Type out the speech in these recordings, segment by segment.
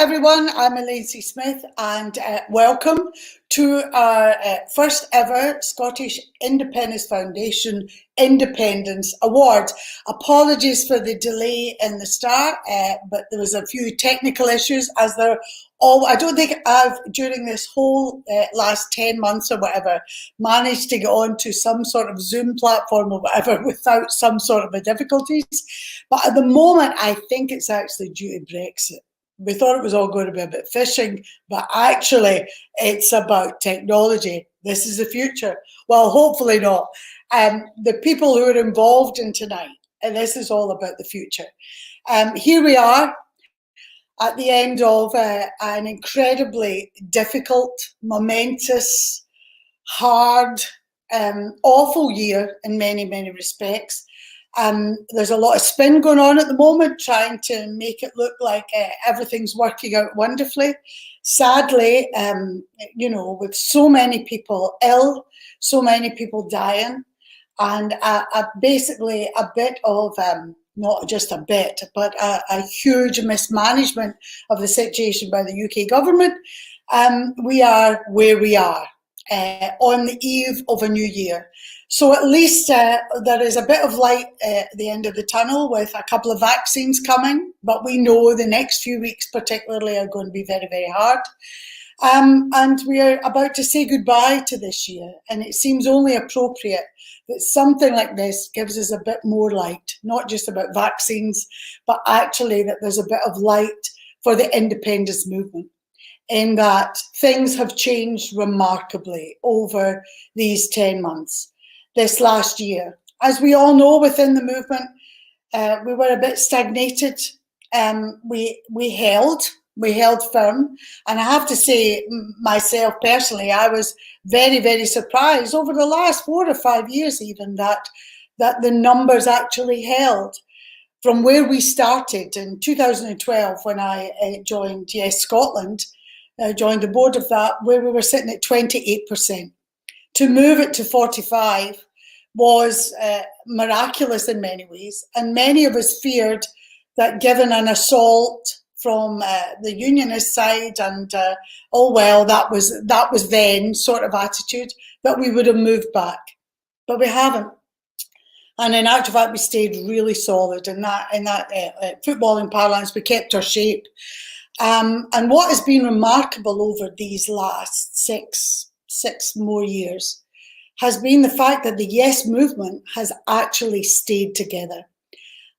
everyone, I'm Elaine C. Smith and welcome to our first ever Scottish Independence Foundation Independence Awards. Apologies for the delay in the start, but there was a few technical issues as there all. I don't think I've, during this whole last 10 months or whatever, managed to get onto some sort of Zoom platform or whatever without some sort of a difficulties. But at the moment, I think it's actually due to Brexit. We thought it was all going to be a bit fishing, but actually it's about technology. This is the future. Well, hopefully not. The people who are involved in tonight, and this is all about the future. Here we are at the end of an incredibly difficult, momentous, hard, awful year in many, many respects. There's a lot of spin going on at the moment, trying to make it look like everything's working out wonderfully. Sadly, with so many people ill, so many people dying, and basically a bit of, not just a bit, but a huge mismanagement of the situation by the UK government, we are where we are on the eve of a new year. So at least there is a bit of light at the end of the tunnel with a couple of vaccines coming, but we know the next few weeks particularly are going to be very, very hard. And we are about to say goodbye to this year, and it seems only appropriate that something like this gives us a bit more light, not just about vaccines, but actually that there's a bit of light for the independence movement, in that things have changed remarkably over these 10 months. This last year, as we all know within the movement, we were a bit stagnated. We held firm, and I have to say myself personally, I was very, very surprised over the last 4 or 5 years even that the numbers actually held. From where we started in 2012 when I joined Yes Scotland, joined the board of that, where we were sitting at 28%. To move it to 45 was miraculous in many ways, and many of us feared that given an assault from the unionist side and oh well, that was then sort of attitude, that we would have moved back, but we haven't. And in actual fact, we stayed really solid in that footballing parlance. We kept our shape, and what has been remarkable over these last six more years has been the fact that the Yes movement has actually stayed together,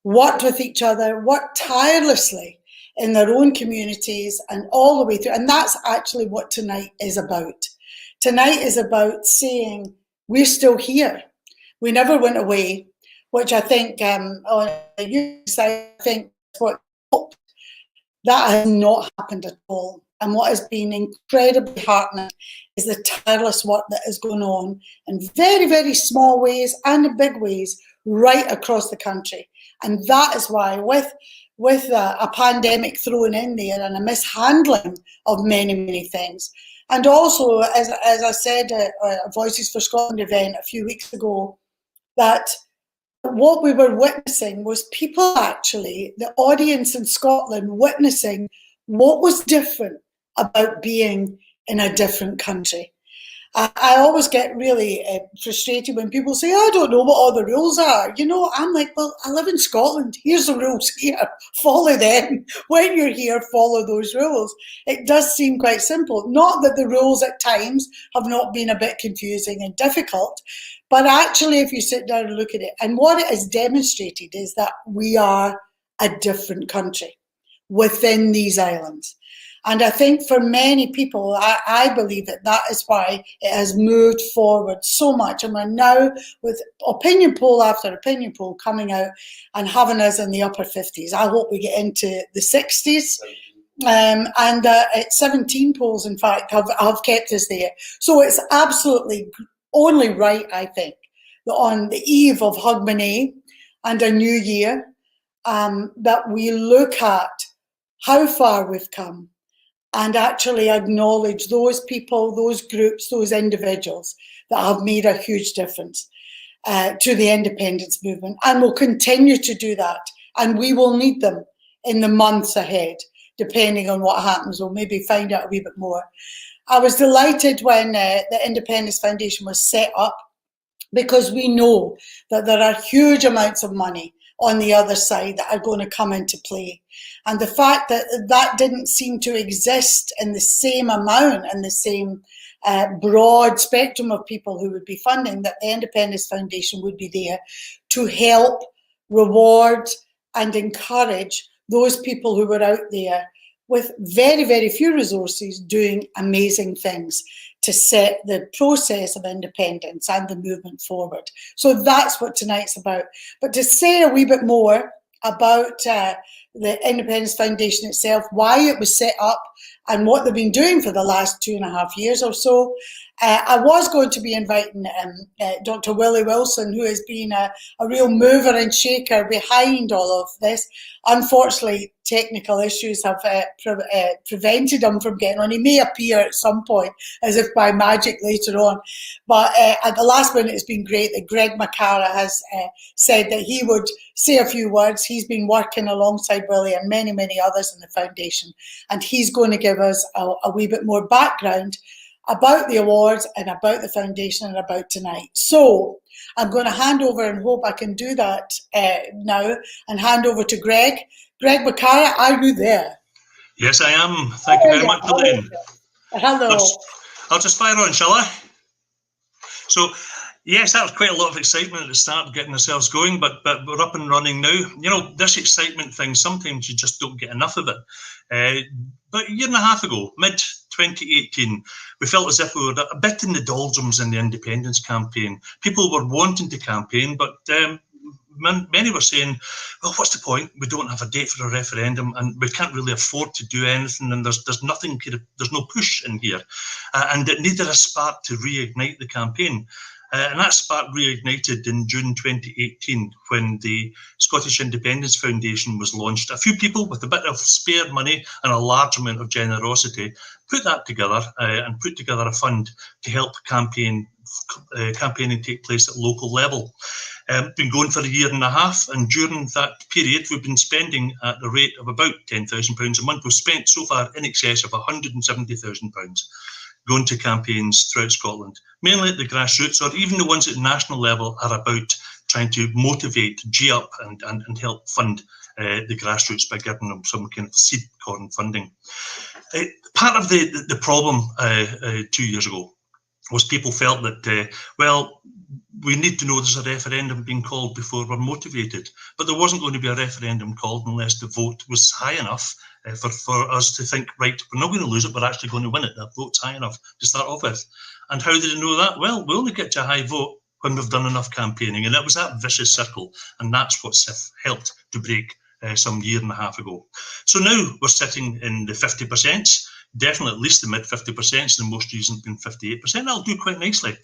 worked with each other, worked tirelessly in their own communities and all the way through. And that's actually what tonight is about. Tonight is about saying we're still here. We never went away, which I think on the youth side, I think what that has not happened at all. And what has been incredibly heartening is the tireless work that is going on in very, very small ways and in big ways right across the country. And that is why with a pandemic thrown in there and a mishandling of many, many things. And also, as I said at a Voices for Scotland event a few weeks ago, that what we were witnessing was people actually, the audience in Scotland, witnessing what was different about being in a different country. I always get really frustrated when people say, I don't know what all the rules are. I'm like, well, I live in Scotland. Here's the rules here. Follow them. When you're here, follow those rules. It does seem quite simple. Not that the rules at times have not been a bit confusing and difficult, but actually if you sit down and look at it, and what it has demonstrated is that we are a different country within these islands. And I think for many people, I believe that is why it has moved forward so much. And we're now with opinion poll after opinion poll coming out and having us in the upper 50s. I hope we get into the 60s. And 17 polls, in fact, have kept us there. So it's absolutely only right, I think, that on the eve of Hogmanay and a new year, that we look at how far we've come and actually acknowledge those people, those groups, those individuals that have made a huge difference to the independence movement, and will continue to do that. And we will need them in the months ahead depending on what happens. We'll maybe find out a wee bit more. I was delighted when the Independence Foundation was set up, because we know that there are huge amounts of money on the other side that are going to come into play. And the fact that that didn't seem to exist in the same amount and the same broad spectrum of people who would be funding, that the Independence Foundation would be there to help, reward and encourage those people who were out there with very, very few resources doing amazing things to set the process of independence and the movement forward. So that's what tonight's about. But to say a wee bit more about the Independence Foundation itself, why it was set up and what they've been doing for the last 2.5 years or so, I was going to be inviting Dr. Willie Wilson, who has been a real mover and shaker behind all of this. Unfortunately, technical issues have prevented him from getting on. He may appear at some point, as if by magic later on. But at the last minute, it's been great that Greg McCara has said that he would say a few words. He's been working alongside Willie and many, many others in the foundation. And he's going to give us a wee bit more background about the awards and about the foundation and about tonight. So I'm going to hand over, and hope I can do that now, and hand over to Greg. Greg McCara, are you there? Yes, I am. Thank you very much, Elaine. Hello. I'll just fire on, shall I? So, yes, that was quite a lot of excitement at the start, getting ourselves going, but we're up and running now. You know, this excitement thing, sometimes you just don't get enough of it. But a year and a half ago, mid-2018, we felt as if we were a bit in the doldrums in the independence campaign. People were wanting to campaign, but many were saying, well, what's the point? We don't have a date for a referendum, and we can't really afford to do anything, and there's nothing, there's no push in here. And it needed a spark to reignite the campaign. And that spark reignited in June 2018 when the Scottish Independence Foundation was launched. A few people with a bit of spare money and a large amount of generosity put that together and put together a fund to help campaigning take place at local level. Been going for a year and a half, and during that period we've been spending at the rate of about £10,000 a month. We've spent so far in excess of £170,000 going to campaigns throughout Scotland, mainly at the grassroots, or even the ones at the national level are about trying to motivate, G up and help fund the grassroots by giving them some kind of seed corn funding. Part of the problem 2 years ago was people felt that, well, we need to know there's a referendum being called before we're motivated. But there wasn't going to be a referendum called unless the vote was high enough for us to think, right, we're not going to lose it, we're actually going to win it. That vote's high enough to start off with. And how did they know that? Well, we only get to a high vote when we've done enough campaigning. And it was that vicious circle. And that's what's helped to break some year and a half ago. So now we're sitting in the 50%, definitely at least the mid 50%, the most recent been 58%. That'll do quite nicely.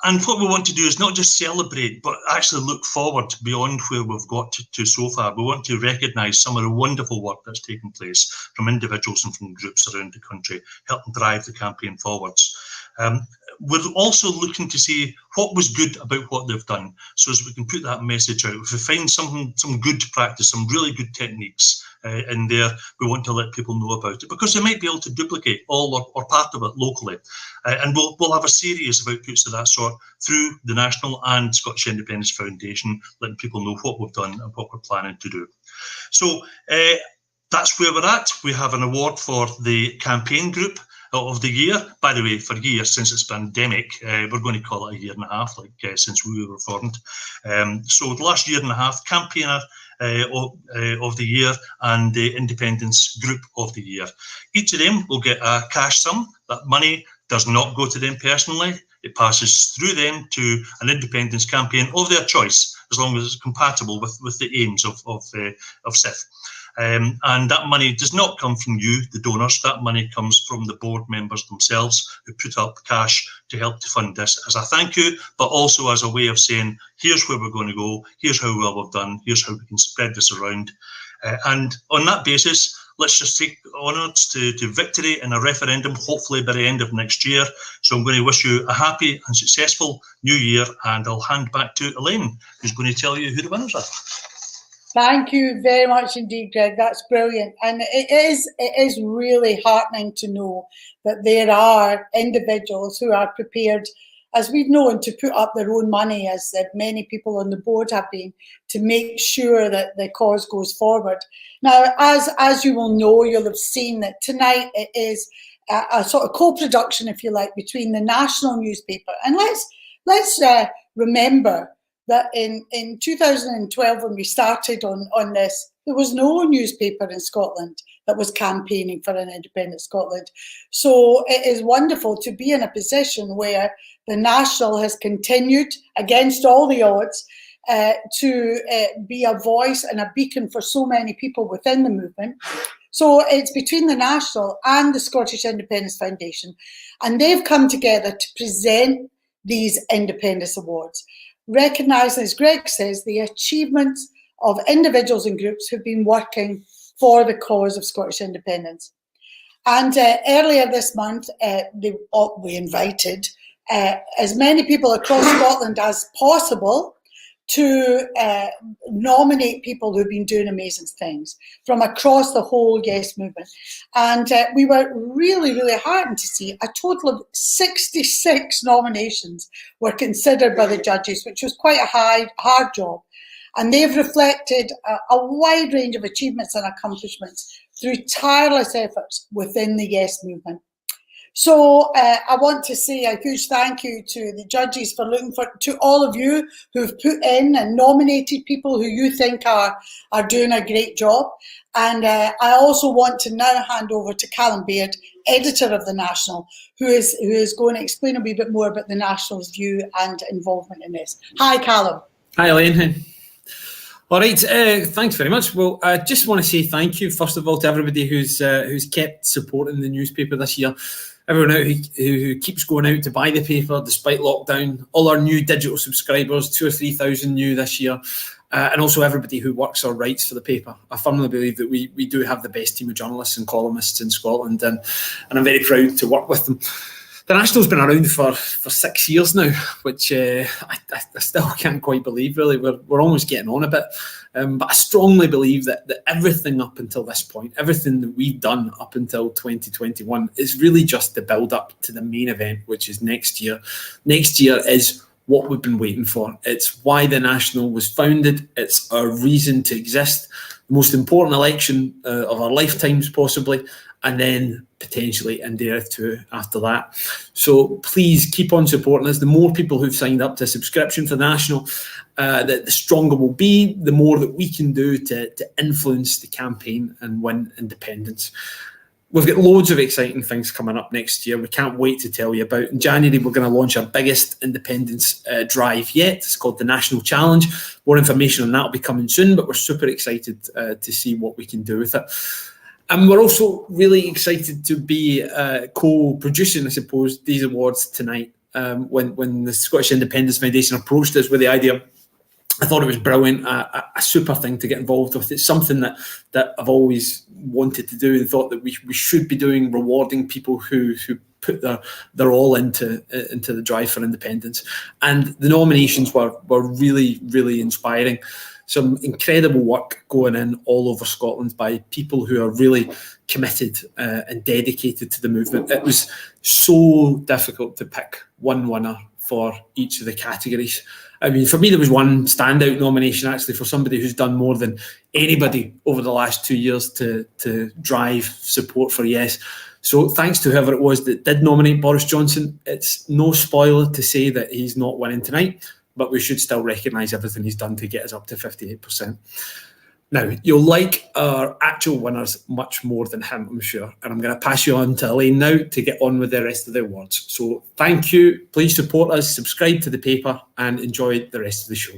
And what we want to do is not just celebrate, but actually look forward beyond where we've got to so far. We want to recognise some of the wonderful work that's taken place from individuals and from groups around the country, helping drive the campaign forwards. We're also looking to see what was good about what they've done, so as we can put that message out. If we find some good practice, some really good techniques in there, we want to let people know about it, because they might be able to duplicate all or part of it locally. And we'll have a series of outputs of that sort through the National and Scottish Independence Foundation, letting people know what we've done and what we're planning to do. So that's where we're at. We have an award for the campaign group of the year. By the way, for years, since it's pandemic, we're going to call it a year and a half, since we were formed. So the last year and a half, campaigner of the year and the independence group of the year. Each of them will get a cash sum. That money does not go to them personally. It passes through them to an independence campaign of their choice, as long as it's compatible with the aims of SIF. And that money does not come from you, the donors. That money comes from the board members themselves, who put up cash to help to fund this as a thank you, but also as a way of saying, here's where we're going to go, here's how well we've done, here's how we can spread this around. And on that basis, let's just take onwards to victory in a referendum, hopefully by the end of next year. So I'm going to wish you a happy and successful new year, and I'll hand back to Elaine, who's going to tell you who the winners are. Thank you very much indeed, Greg. That's brilliant. And it is really heartening to know that there are individuals who are prepared, as we've known, to put up their own money, as many people on the board have been, to make sure that the cause goes forward. Now, as you will know, you'll have seen that tonight it is a sort of co-production, if you like, between the national newspaper. And let's remember that in 2012, when we started on this, there was no newspaper in Scotland that was campaigning for an independent Scotland. So it is wonderful to be in a position where the National has continued, against all the odds, to be a voice and a beacon for so many people within the movement. So it's between the National and the Scottish Independence Foundation, and they've come together to present these Independence Awards, recognising, as Greg says, the achievements of individuals and groups who've been working for the cause of Scottish independence. And earlier this month, we invited as many people across Scotland as possible to nominate people who've been doing amazing things from across the whole Yes movement. And we were really, really heartened to see a total of 66 nominations were considered by the judges, which was quite a hard job. And they've reflected a wide range of achievements and accomplishments through tireless efforts within the Yes movement. So I want to say a huge thank you to the judges for to all of you who've put in and nominated people who you think are doing a great job. And I also want to now hand over to Callum Baird, editor of The National, who is going to explain a wee bit more about The National's view and involvement in this. Hi, Callum. Hi, Elaine. All right, thanks very much. Well, I just want to say thank you, first of all, to everybody who's kept supporting the newspaper this year. Everyone out who keeps going out to buy the paper despite lockdown, all our new digital subscribers, 2,000 or 3,000 new this year, and also everybody who works or writes for the paper. I firmly believe that we do have the best team of journalists and columnists in Scotland, and I'm very proud to work with them. The National's been around for 6 years now, which I still can't quite believe, really. We're almost getting on a bit. But I strongly believe that everything up until this point, everything that we've done up until 2021 is really just the build-up to the main event, which is next year. Next year is what we've been waiting for. It's why the National was founded. It's our reason to exist. The most important election of our lifetimes, possibly, and then potentially India too after that. So please keep on supporting us. The more people who've signed up to a subscription for the National, the stronger we'll be, the more that we can do to influence the campaign and win independence. We've got loads of exciting things coming up next year. We can't wait to tell you about. In January, we're going to launch our biggest independence drive yet. It's called the National Challenge. More information on that will be coming soon, but we're super excited to see what we can do with it. And we're also really excited to be co-producing, I suppose, these awards tonight. When the Scottish Independence Foundation approached us with the idea, I thought it was brilliant, a super thing to get involved with. It's something that I've always wanted to do and thought that we should be doing, rewarding people who put their all into the drive for independence. And the nominations were really, really inspiring. Some incredible work going in all over Scotland by people who are really committed and dedicated to the movement. It was so difficult to pick one winner for each of the categories. I mean, for me, there was one standout nomination, actually, for somebody who's done more than anybody over the last 2 years to drive support for Yes. So thanks to whoever it was that did nominate Boris Johnson. It's no spoiler to say that he's not winning tonight, but we should still recognise everything he's done to get us up to 58%. Now, you'll like our actual winners much more than him, I'm sure. And I'm going to pass you on to Elaine now to get on with the rest of the awards. So thank you. Please support us, subscribe to the paper, and enjoy the rest of the show.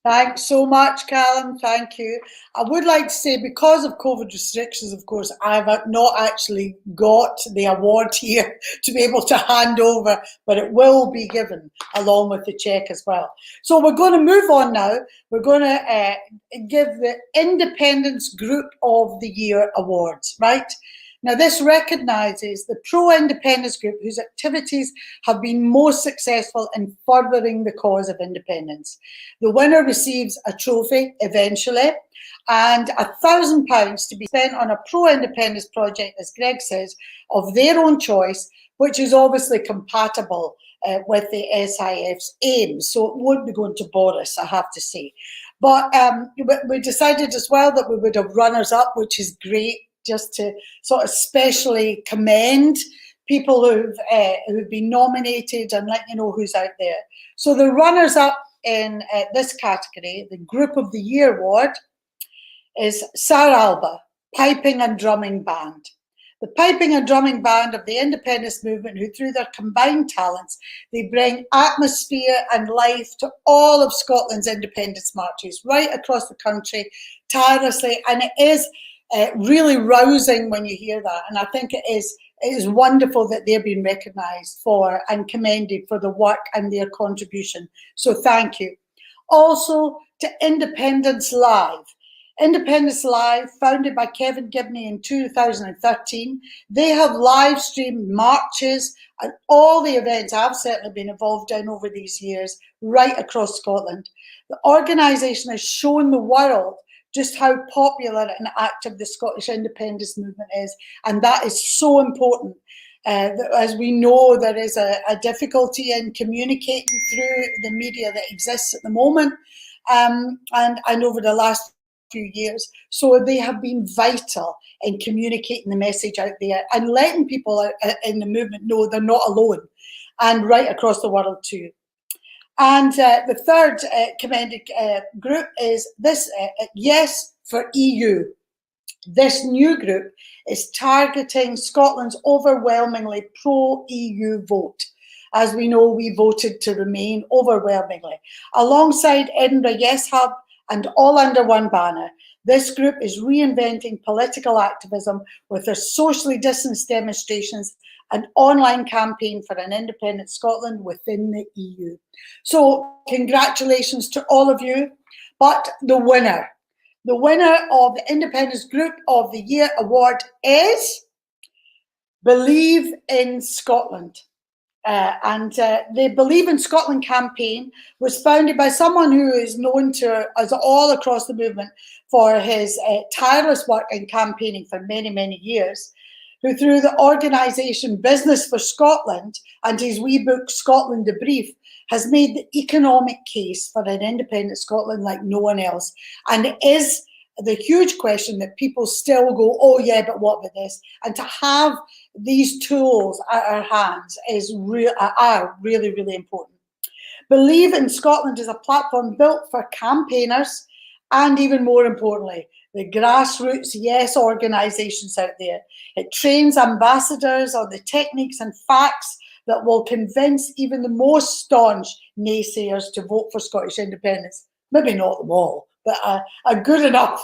Thanks so much, Callum. Thank you. I would like to say, because of COVID restrictions, of course, I've not actually got the award here to be able to hand over, but it will be given along with the cheque as well. So we're going to move on now. We're going to give the Independence Group of the Year awards, right? Now, this recognises the pro-independence group whose activities have been most successful in furthering the cause of independence. The winner receives a trophy eventually, and £1,000 to be spent on a pro-independence project, as Greg says, of their own choice, which is obviously compatible with the SIF's aims. So it won't be going to Boris, I have to say. But we decided as well that we would have runners-up, which is great, just to sort of specially commend people who've been nominated and let you know who's out there. So the runners-up in this category, the Group of the Year award, is Sar Alba, Piping and Drumming Band. The piping and drumming band of the independence movement, who through their combined talents, they bring atmosphere and life to all of Scotland's independence marches right across the country tirelessly. And it is really rousing when you hear that. And I think it is wonderful that they're being recognised for and commended for the work and their contribution. So thank you. Also to Independence Live. Independence Live, founded by Kevin Gibney in 2013, they have live streamed marches and all the events I've certainly been involved in over these years right across Scotland. The organisation has shown the world just how popular and active the Scottish independence movement is, and that is so important. As we know, there is a difficulty in communicating through the media that exists at the moment, and over the last few years. So they have been vital in communicating the message out there and letting people in the movement know they're not alone, and right across the world too. And the third commended group is this, Yes for EU. This new group is targeting Scotland's overwhelmingly pro-EU vote. As we know, we voted to remain overwhelmingly. Alongside Edinburgh Yes Hub and all under one banner, this group is reinventing political activism with their socially distanced demonstrations and online campaign for an independent Scotland within the EU. So congratulations to all of you. But the winner of the Independence Group of the Year award is Believe in Scotland. The Believe in Scotland campaign was founded by someone who is known to us all across the movement for his tireless work in campaigning for many, many years, who through the organisation Business for Scotland and his wee book Scotland the Brief has made the economic case for an independent Scotland like no one else. And it is the huge question that people still go, oh yeah, but what about this? And to have these tools at our hands are really, really important. Believe in Scotland is a platform built for campaigners and, even more importantly, the grassroots yes organisations out there. It trains ambassadors on the techniques and facts that will convince even the most staunch naysayers to vote for Scottish independence. Maybe not them all, but a good enough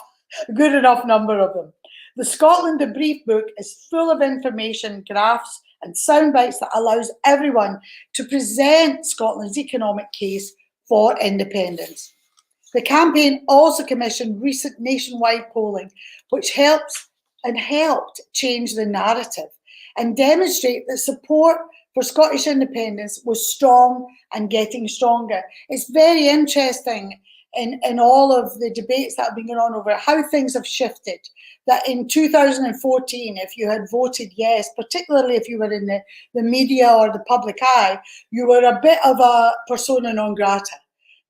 number of them. The Scotland the Brief book is full of information, graphs and sound bites that allows everyone to present Scotland's economic case for independence. The campaign also commissioned recent nationwide polling, which helped change the narrative and demonstrate that support for Scottish independence was strong and getting stronger. It's very interesting in all of the debates that have been going on over how things have shifted, that in 2014, if you had voted yes, particularly if you were in the media or the public eye, you were a bit of a persona non grata.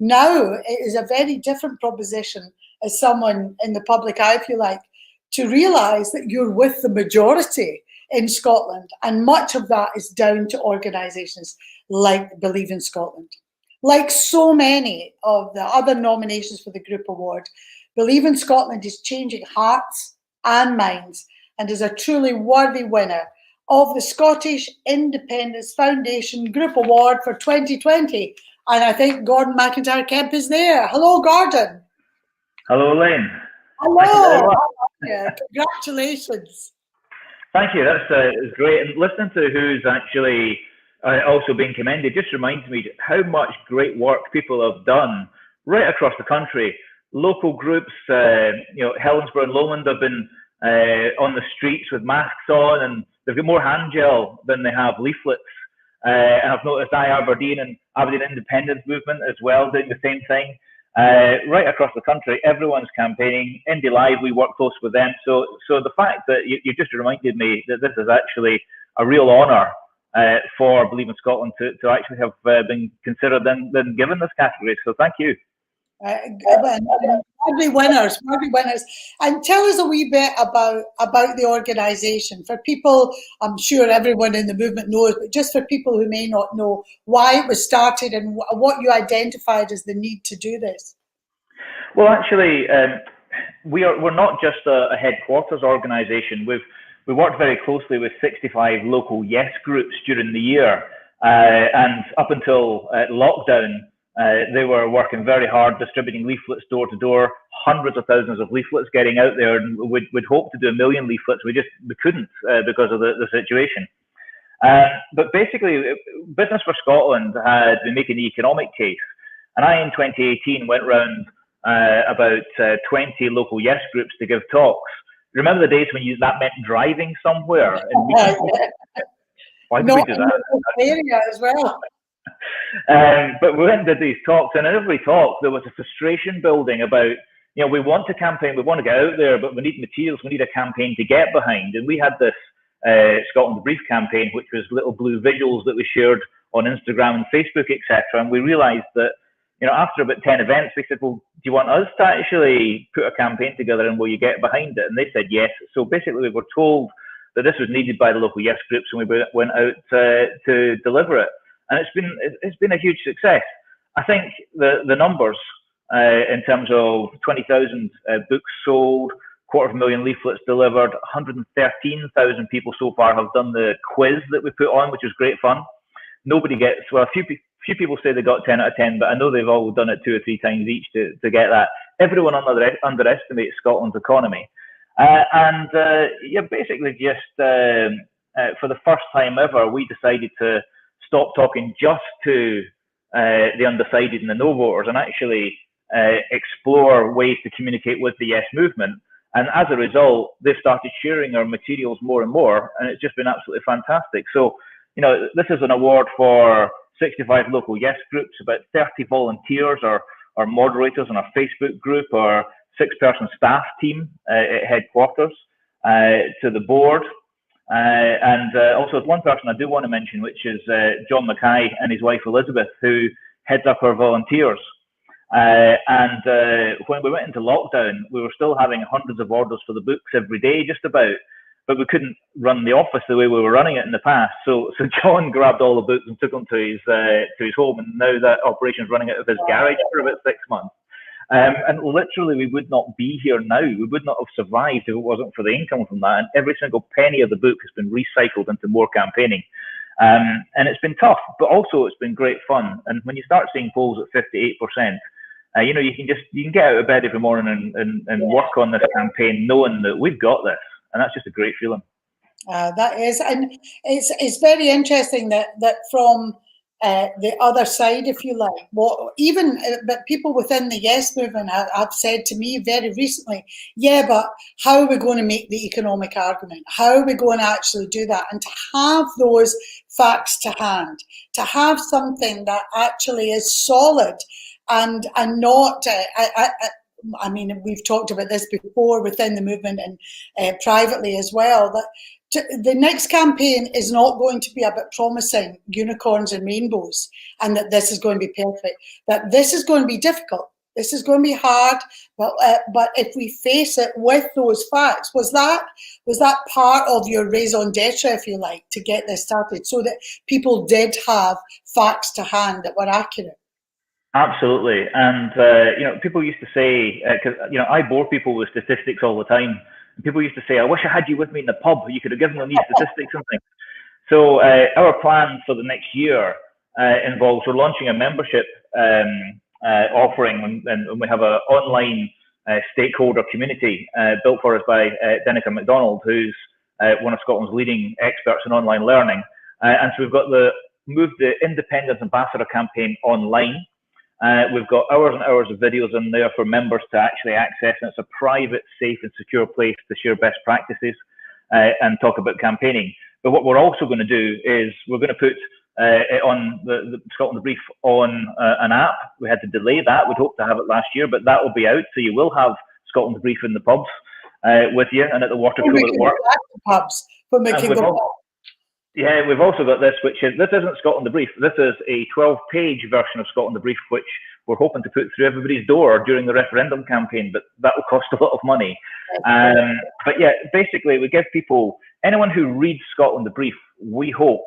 Now it is a very different proposition as someone in the public eye, if you like, to realise that you're with the majority in Scotland, and much of that is down to organisations like Believe in Scotland. Like so many of the other nominations for the Group Award, Believe in Scotland is changing hearts and minds and is a truly worthy winner of the Scottish Independence Foundation Group Award for 2020. And I think Gordon McIntyre Kemp is there. Hello, Gordon. Hello, Elaine. Hello. Yeah, congratulations. Thank you. That's great. And listening to who's actually also being commended just reminds me how much great work people have done right across the country. Local groups, Helensburgh and Lowland have been on the streets with masks on, and they've got more hand gel than they have leaflets. And I've noticed Aberdeen and Aberdeen Independence Movement as well doing the same thing. Right across the country, everyone's campaigning. Indie Live, we work close with them. So the fact that you just reminded me that this is actually a real honour for Believe in Scotland to actually have been considered and given this category. So thank you. Worthy winners. And tell us a wee bit about the organisation. For people, I'm sure everyone in the movement knows, but just for people who may not know why it was started and what you identified as the need to do this. Well, actually, we're not just a headquarters organisation. We worked very closely with 65 local yes groups during the year, and up until lockdown, they were working very hard, distributing leaflets door to door, hundreds of thousands of leaflets getting out there, and we'd hoped to do 1 million leaflets. We couldn't because of the situation. But basically, Business for Scotland had been making the economic case, and I, in 2018, went round about 20 local yes groups to give talks. Remember the days when that meant driving somewhere? Why did we do that? Area as well. But we went and did these talks, and in every talk there was a frustration building about, we want to campaign, we want to get out there, but we need materials, we need a campaign to get behind. And we had this Scotland Brief campaign, which was little blue visuals that we shared on Instagram and Facebook, etc. And we realised that, after about 10 events, we said, well, do you want us to actually put a campaign together, and will you get behind it? And they said yes. So basically we were told that this was needed by the local yes groups, and we went out to deliver it. And it's been a huge success. I think the numbers in terms of 20,000 books sold, 250,000 leaflets delivered, 113,000 people so far have done the quiz that we put on, which was great fun. Nobody gets, well, a few people say they got 10 out of 10, but I know they've all done it 2 or 3 times each to get that. Everyone underestimates Scotland's economy. Basically just for the first time ever, we decided to stop talking just to the undecided and the no voters, and actually explore ways to communicate with the yes movement. And as a result, they've started sharing our materials more and more, and it's just been absolutely fantastic. So, this is an award for 65 local yes groups, about 30 volunteers or moderators on our Facebook group, our 6-person staff team at headquarters, to the board. And also one person I do want to mention, which is John Mackay and his wife Elizabeth, who heads up our volunteers. When we went into lockdown, we were still having hundreds of orders for the books every day, just about, but we couldn't run the office the way we were running it in the past. So John grabbed all the books and took them to his home, and now that operation is running out of his garage for about 6 months. And literally, we would not be here now. We would not have survived if it wasn't for the income from that. And every single penny of the book has been recycled into more campaigning. And it's been tough, but also it's been great fun. And when you start seeing polls at 58%, you can get out of bed every morning and work on this campaign, knowing that we've got this, and that's just a great feeling. That is, and it's very interesting that from the other side, if you like, but people within the yes movement have said to me very recently, yeah, but how are we going to make the economic argument? How are we going to actually do that? And to have those facts to hand, to have something that actually is solid and not, I mean, we've talked about this before within the movement and privately as well, that the next campaign is not going to be about promising unicorns and rainbows and that this is going to be perfect, that this is going to be difficult, this is going to be hard, but if we face it with those facts, was that part of your raison d'etre, if you like, to get this started, so that people did have facts to hand that were accurate? Absolutely. And people used to say, because I bore people with statistics all the time. People used to say, I wish I had you with me in the pub. You could have given them these statistics and things. So our plan for the next year involves, we're launching a membership offering, and we have an online stakeholder community built for us by Dennick MacDonald, who's one of Scotland's leading experts in online learning. And so we've got moved the Independence Ambassador campaign online. We've got hours and hours of videos in there for members to actually access, and it's a private, safe and secure place to share best practices and talk about campaigning. But what we're also going to do is we're going to put it on the Scotland the Brief on an app. We had to delay that. We'd hoped to have it last year, but that will be out. So you will have Scotland the Brief in the pubs with you and at the water cooler at work. Pubs, but we can go. Yeah, we've also got this, which is, this isn't Scotland the Brief. This is a 12-page version of Scotland the Brief, which we're hoping to put through everybody's door during the referendum campaign, but that will cost a lot of money. But yeah, basically, we give people, anyone who reads Scotland the Brief, we hope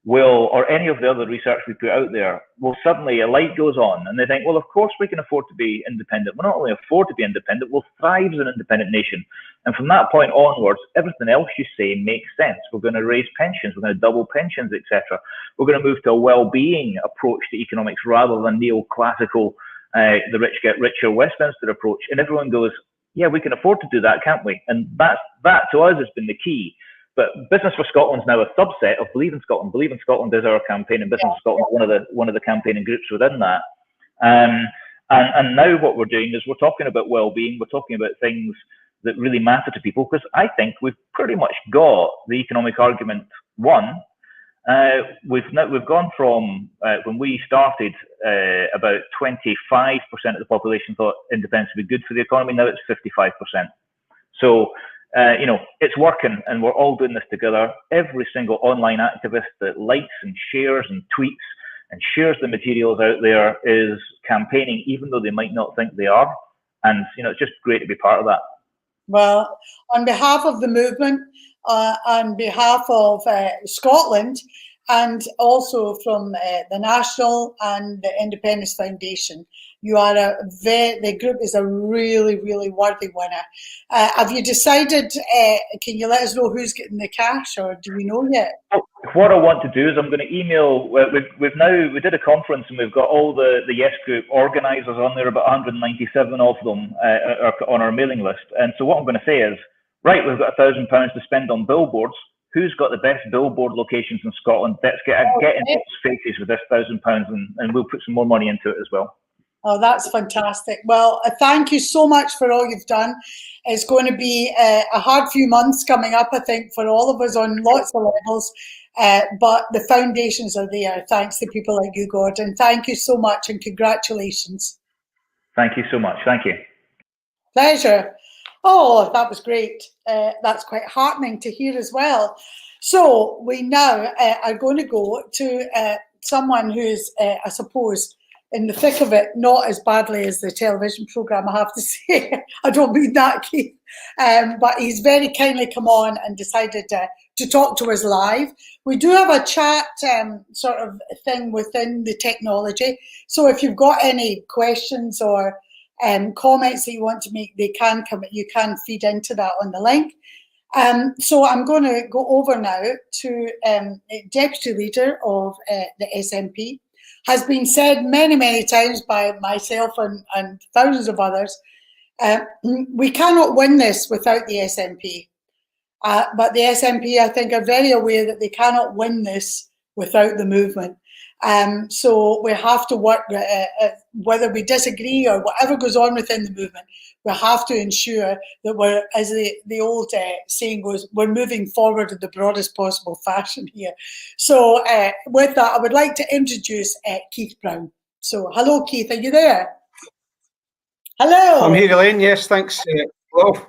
will, or any of the other research we put out there, will suddenly, a light goes on and they think, well, of course we can afford to be independent. We'll not only afford to be independent, we'll thrive as an independent nation. And from that point onwards, everything else you say makes sense. We're going to raise pensions, we're going to double pensions, etc. We're going to move to a well-being approach to economics rather than neoclassical, the rich get richer Westminster approach. And everyone goes, yeah, we can afford to do that, can't we? And that to us has been the key. But Business for Scotland is now a subset of Believe in Scotland. Believe in Scotland is our campaign, and Business for Scotland is one of the campaigning groups within that. And now what we're doing is we're talking about well-being. We're talking about things that really matter to people, because I think we've pretty much got the economic argument won. We've gone from when we started, about 25% of the population thought independence would be good for the economy. Now it's 55%. So. It's working, and we're all doing this together. Every single online activist that likes and shares and tweets and shares the materials out there is campaigning, even though they might not think they are. And, it's just great to be part of that. Well, on behalf of the movement, on behalf of Scotland, and also from the National and the Independence Foundation, you are the group is a really, really worthy winner. Have you decided, can you let us know who's getting the cash, or do we know yet? What I want to do is I'm going to email, we did a conference and we've got all the Yes Group organisers on there, about 197 of them on our mailing list. And so what I'm going to say is, right, we've got £1,000 to spend on billboards. Who's got the best billboard locations in Scotland? Let's get in people's faces with this £1,000, and we'll put some more money into it as well. Oh, that's fantastic. Well, thank you so much for all you've done. It's going to be a hard few months coming up, I think, for all of us on lots of levels. But the foundations are there, thanks to people like you, Gordon. Thank you so much, and congratulations. Thank you so much. Thank you. Pleasure. Oh, that was great. That's quite heartening to hear as well. So we now are going to go to someone who's, I suppose, in the thick of it, not as badly as the television programme, I have to say. I don't mean that, Keith. But he's very kindly come on and decided to talk to us live. We do have a chat sort of thing within the technology. So if you've got any questions or comments that you want to make, you can feed into that on the link. So I'm going to go over now to Deputy Leader of the SNP. Has been said many, many times by myself and thousands of others. We cannot win this without the SNP. But the SNP, I think, are very aware that they cannot win this without the movement. So we have to work, whether we disagree or whatever goes on within the movement, we have to ensure that we're, as the old saying goes, we're moving forward in the broadest possible fashion here. So with that, I would like to introduce Keith Brown. So hello, Keith, are you there? Hello. I'm here, Elaine. Yes, thanks. Hello.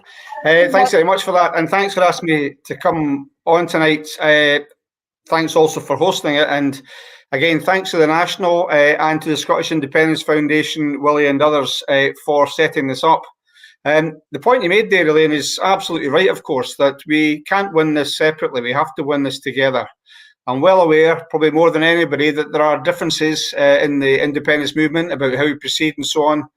Thanks very much for that. And thanks for asking me to come on tonight. Thanks also for hosting it. And again, thanks to the National and to the Scottish Independence Foundation, Willie and others for setting this up. The point you made there, Elaine, is absolutely right, of course, that we can't win this separately. We have to win this together. I'm well aware, probably more than anybody, that there are differences in the independence movement about how we proceed and so on.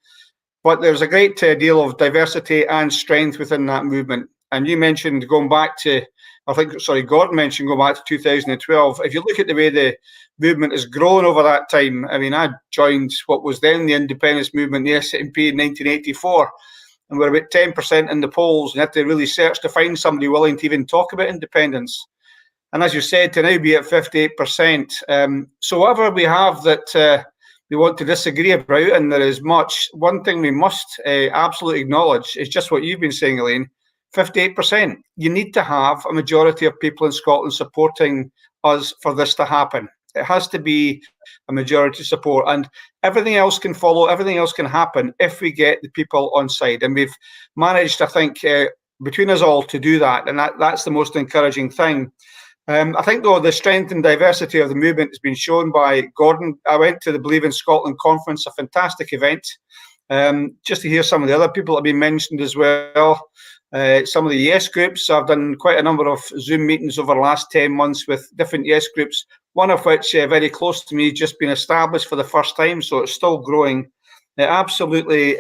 But there's a great deal of diversity and strength within that movement. And you mentioned going back to, Gordon mentioned going back to 2012. If you look at the way the movement has grown over that time, I mean, I joined what was then the independence movement, the SNP, in 1984. And we're about 10% in the polls, and you had to really search to find somebody willing to even talk about independence. And as you said, to now be at 58%. So whatever we have that we want to disagree about, and there is much. One thing we must absolutely acknowledge is just what you've been saying, Elaine. 58%. You need to have a majority of people in Scotland supporting us for this to happen. It has to be a majority support, and everything else can follow. Everything else can happen if we get the people on side, and we've managed, I think, between us all to do that, and that's the most encouraging thing. I think, though, the strength and diversity of the movement has been shown by Gordon. I went to the Believe in Scotland conference, a fantastic event, just to hear some of the other people that have been mentioned as well. Some of the Yes groups. I've done quite a number of Zoom meetings over the last 10 months with different Yes groups, one of which very close to me just been established for the first time, so it's still growing. Absolutely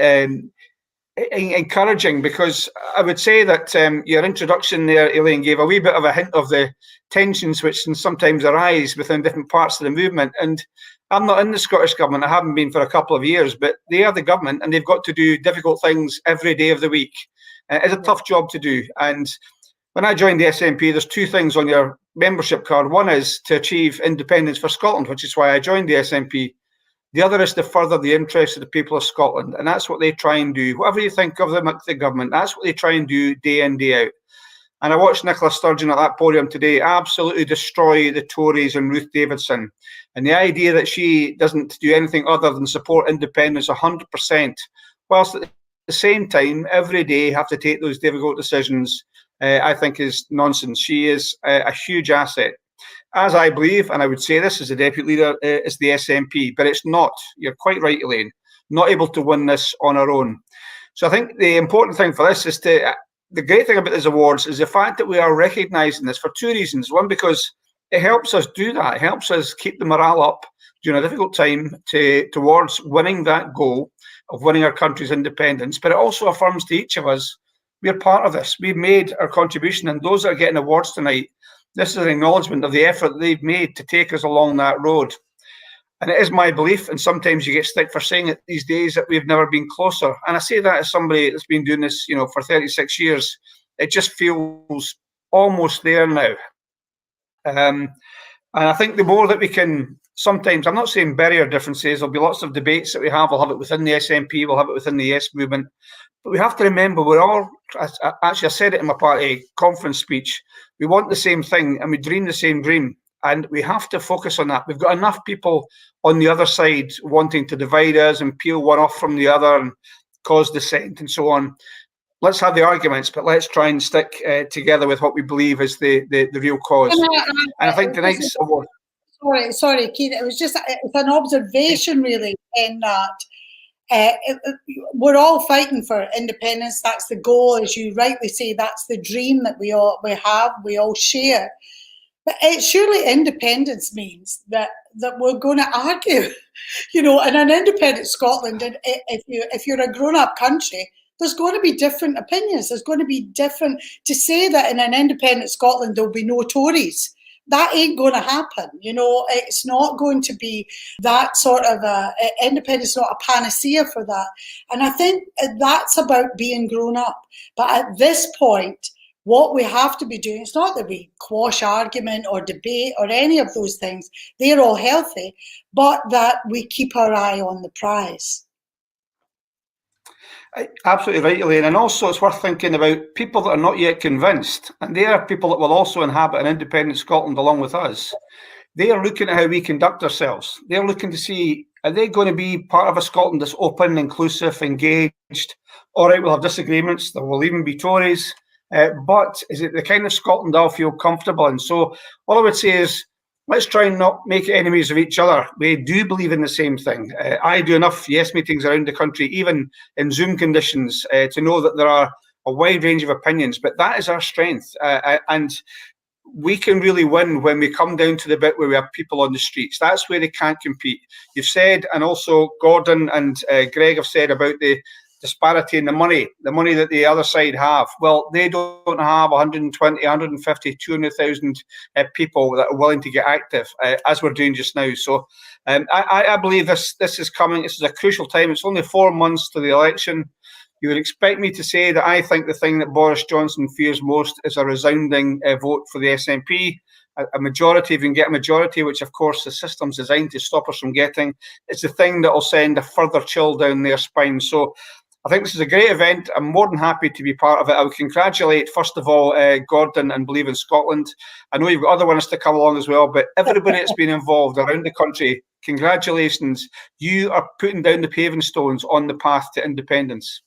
encouraging, because I would say that your introduction there, Elaine, gave a wee bit of a hint of the tensions which can sometimes arise within different parts of the movement. And I'm not in the Scottish Government, I haven't been for a couple of years, but they are the government and they've got to do difficult things every day of the week. It's a tough job to do. And when I joined the SNP, there's two things on your membership card. One is to achieve independence for Scotland, which is why I joined the SNP. The other is to further the interests of the people of Scotland, and that's what they try and do. Whatever you think of the government, that's what they try and do day in, day out. And I watched Nicola Sturgeon at that podium today absolutely destroy the Tories and Ruth Davidson. And the idea that she doesn't do anything other than support independence 100%, whilst at the same time, every day have to take those difficult decisions, I think is nonsense. She is a huge asset. As I believe, and I would say this as a deputy leader, is the SNP, but it's not. You're quite right, Elaine. Not able to win this on our own. So I think the important thing for this is the great thing about these awards is the fact that we are recognising this for two reasons. One, because it helps us do that. It helps us keep the morale up during a difficult time towards winning that goal of winning our country's independence. But it also affirms to each of us, we're part of this. We've made our contribution, and those that are getting awards tonight, this is an acknowledgement of the effort that they've made to take us along that road. And it is my belief, and sometimes you get stick for saying it these days, that we've never been closer. And I say that as somebody that's been doing this, for 36 years. It just feels almost there now. And I think the more that we can, sometimes, I'm not saying bury our differences, there'll be lots of debates that we have. We'll have it within the SNP, we'll have it within the Yes movement. But we have to remember, we're all, actually I said it in my party conference speech, we want the same thing and we dream the same dream. And we have to focus on that. We've got enough people on the other side wanting to divide us and peel one off from the other and cause dissent and so on. Let's have the arguments, but let's try and stick together with what we believe is the real cause. And I think tonight's award. Sorry, Keith. It's an observation, really, in that we're all fighting for independence. That's the goal, as you rightly say. That's the dream that we all share. But surely independence means that we're going to argue, in an independent Scotland. And if you're a grown-up country, there's going to be different opinions. There's going to be different. To say that in an independent Scotland there'll be no Tories, that ain't going to happen. It's not going to be that sort of independence, not a panacea for that. And I think that's about being grown up. But at this point, what we have to be doing, it's not that we quash argument or debate or any of those things. They're all healthy, but that we keep our eye on the prize. Absolutely right, Elaine. And also it's worth thinking about people that are not yet convinced. And they are people that will also inhabit an independent Scotland along with us. They are looking at how we conduct ourselves. They're looking to see, are they going to be part of a Scotland that's open, inclusive, engaged? All right, we'll have disagreements. There will even be Tories. But is it the kind of Scotland I'll feel comfortable in? So all I would say is, let's try and not make enemies of each other. We do believe in the same thing. I do enough Yes meetings around the country, even in Zoom conditions, to know that there are a wide range of opinions, but that is our strength. And we can really win when we come down to the bit where we have people on the streets. That's where they can't compete. You've said, and also Gordon and Greg have said about the disparity in the money that the other side have. Well, they don't have 120, 150, 200,000 people that are willing to get active, as we're doing just now. So I believe this is coming. This is a crucial time. It's only 4 months to the election. You would expect me to say that I think the thing that Boris Johnson fears most is a resounding vote for the SNP. a majority, if you can get a majority, which of course the system's designed to stop us from getting, it's the thing that will send a further chill down their spine. So I think this is a great event. I'm more than happy to be part of it. I would congratulate, first of all, Gordon and Believe in Scotland. I know you've got other ones to come along as well, but everybody that's been involved around the country, congratulations. You are putting down the paving stones on the path to independence.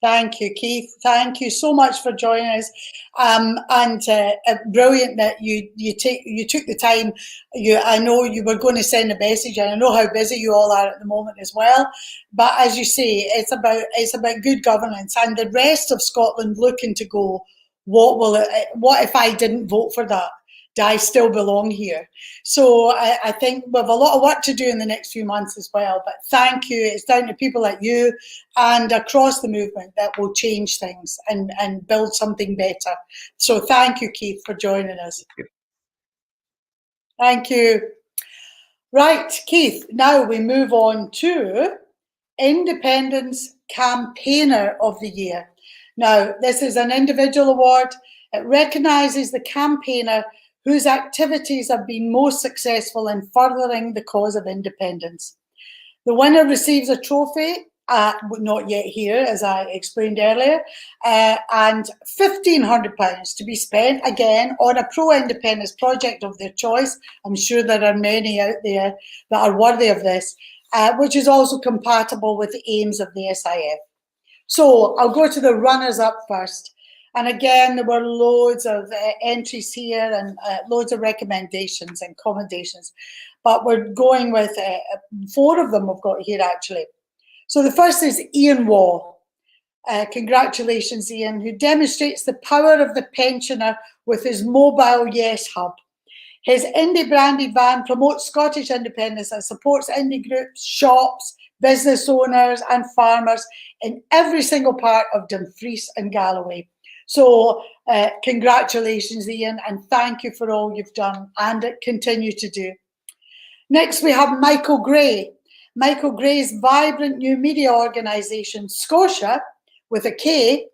Thank you, Keith. Thank you so much for joining us. Brilliant that you took the time. I know you were going to send a message, and I know how busy you all are at the moment as well. But as you say, it's about good governance, and the rest of Scotland looking to go, what if I didn't vote for that? Do I still belong here? So I think we have a lot of work to do in the next few months as well. But thank you. It's down to people like you and across the movement that will change things and build something better. So thank you, Keith, for joining us. Thank you. Right, Keith, now we move on to Independence Campaigner of the Year. Now, this is an individual award. It recognises the campaigner whose activities have been most successful in furthering the cause of independence. The winner receives a trophy, not yet here, as I explained earlier, and £1,500 to be spent, again, on a pro-independence project of their choice. I'm sure there are many out there that are worthy of this, which is also compatible with the aims of the SIF. So I'll go to the runners-up first. And again, there were loads of entries here and loads of recommendations and commendations. But we're going with 4 of them we've got here, actually. So the first is Ian Waugh. Congratulations, Ian, who demonstrates the power of the pensioner with his mobile Yes Hub. His indie-branded van promotes Scottish independence and supports indie groups, shops, business owners and farmers in every single part of Dumfries and Galloway. So congratulations, Ian, and thank you for all you've done and continue to do. Next, we have Michael Gray. Michael Gray's vibrant new media organisation, Scotia, with a K,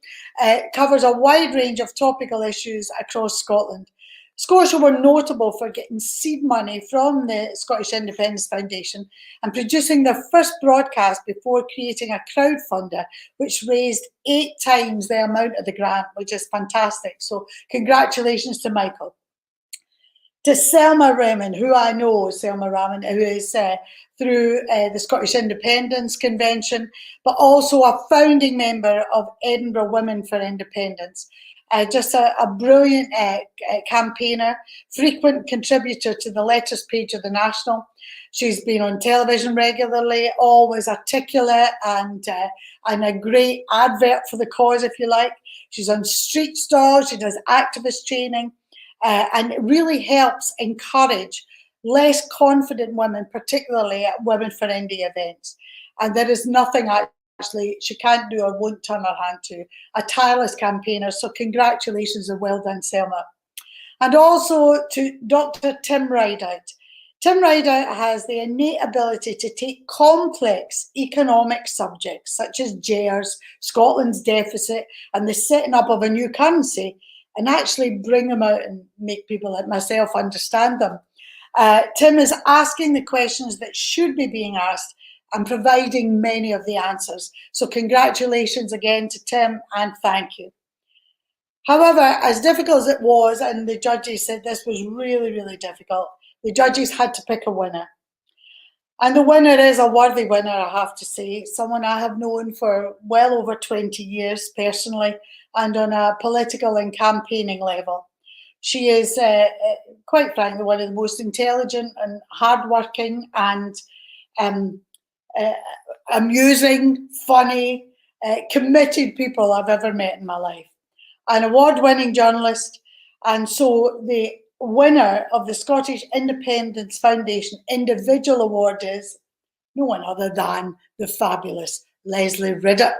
covers a wide range of topical issues across Scotland. Scotia were notable for getting seed money from the Scottish Independence Foundation and producing their first broadcast before creating a crowdfunder, which raised 8 times the amount of the grant, which is fantastic. So congratulations to Michael. To Selma Raymond, who I know, Selma Raymond, who is through the Scottish Independence Convention, but also a founding member of Edinburgh Women for Independence. Just a brilliant campaigner, frequent contributor to the letters page of the National. She's been on television regularly, always articulate and a great advert for the cause, if you like. She's on street stalls, she does activist training, and it really helps encourage less confident women, particularly at Women for Indie events. And there is nothing actually she can't do or won't turn her hand to. A tireless campaigner, so congratulations and well done, Selma. And also to Dr. Tim Rideout. Tim Rideout has the innate ability to take complex economic subjects such as JARES, Scotland's deficit, and the setting up of a new currency, and actually bring them out and make people like myself understand them. Tim is asking the questions that should be being asked and providing many of the answers. So congratulations again to Tim and thank you. However, as difficult as it was, and the judges said this was really, really difficult, the judges had to pick a winner. And the winner is a worthy winner, I have to say, someone I have known for well over 20 years personally and on a political and campaigning level. She is, quite frankly, one of the most intelligent and hardworking and amusing, funny, committed people I've ever met in my life. An award-winning journalist, and so the winner of the Scottish Independence Foundation Individual Award is no one other than the fabulous Leslie Riddick.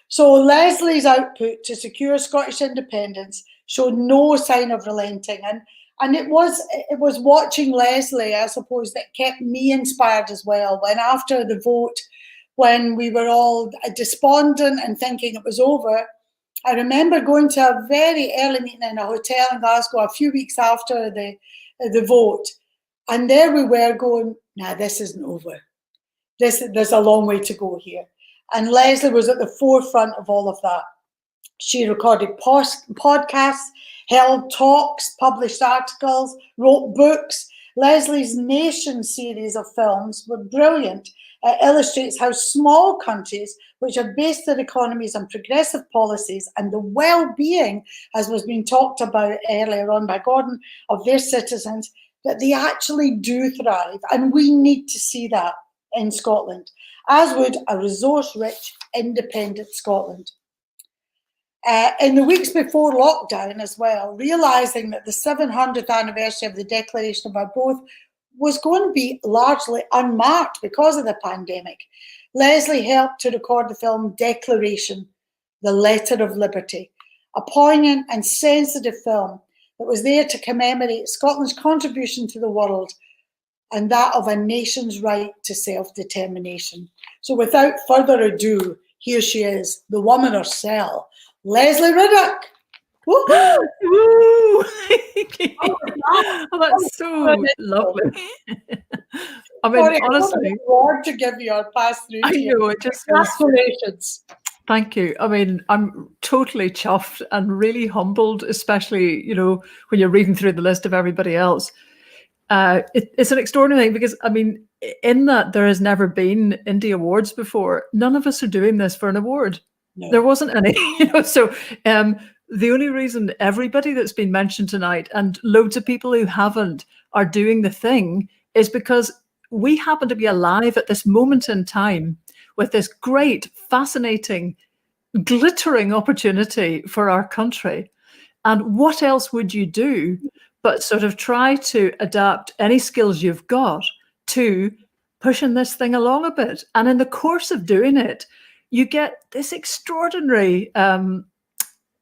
So Leslie's output to secure Scottish independence showed no sign of relenting, and it was watching Leslie, I suppose, that kept me inspired as well. When after the vote, when we were all despondent and thinking it was over, I remember going to a very early meeting in a hotel in Glasgow a few weeks after the vote, and there we were going, nah, this isn't over. There's a long way to go here. And Leslie was at the forefront of all of that. She recorded podcasts, held talks, published articles, wrote books. Leslie's Nation series of films were brilliant. It illustrates how small countries, which have based their economies on progressive policies and the well-being, as was being talked about earlier on by Gordon, of their citizens, that they actually do thrive. And we need to see that in Scotland, as would a resource-rich, independent Scotland. In the weeks before lockdown as well, realising that the 700th anniversary of the Declaration of Arbroath was going to be largely unmarked because of the pandemic, Leslie helped to record the film Declaration, The Letter of Liberty, a poignant and sensitive film that was there to commemorate Scotland's contribution to the world and that of a nation's right to self-determination. So without further ado, here she is, the woman herself, Leslie Riddick. Woohoo! Woo! Oh, that's so lovely. I mean, Sorry, honestly, I want to give you a pass through. I know it just feels. Congratulations. Thank you. I mean, I'm totally chuffed and really humbled, especially, you know, when you're reading through the list of everybody else. It's an extraordinary thing because, I mean, in that there has never been Indie Awards before. None of us are doing this for an award. No. There wasn't any, you know, so the only reason everybody that's been mentioned tonight and loads of people who haven't are doing the thing is because we happen to be alive at this moment in time with this great, fascinating, glittering opportunity for our country. And what else would you do but sort of try to adapt any skills you've got to pushing this thing along a bit? And in the course of doing it, you get this extraordinary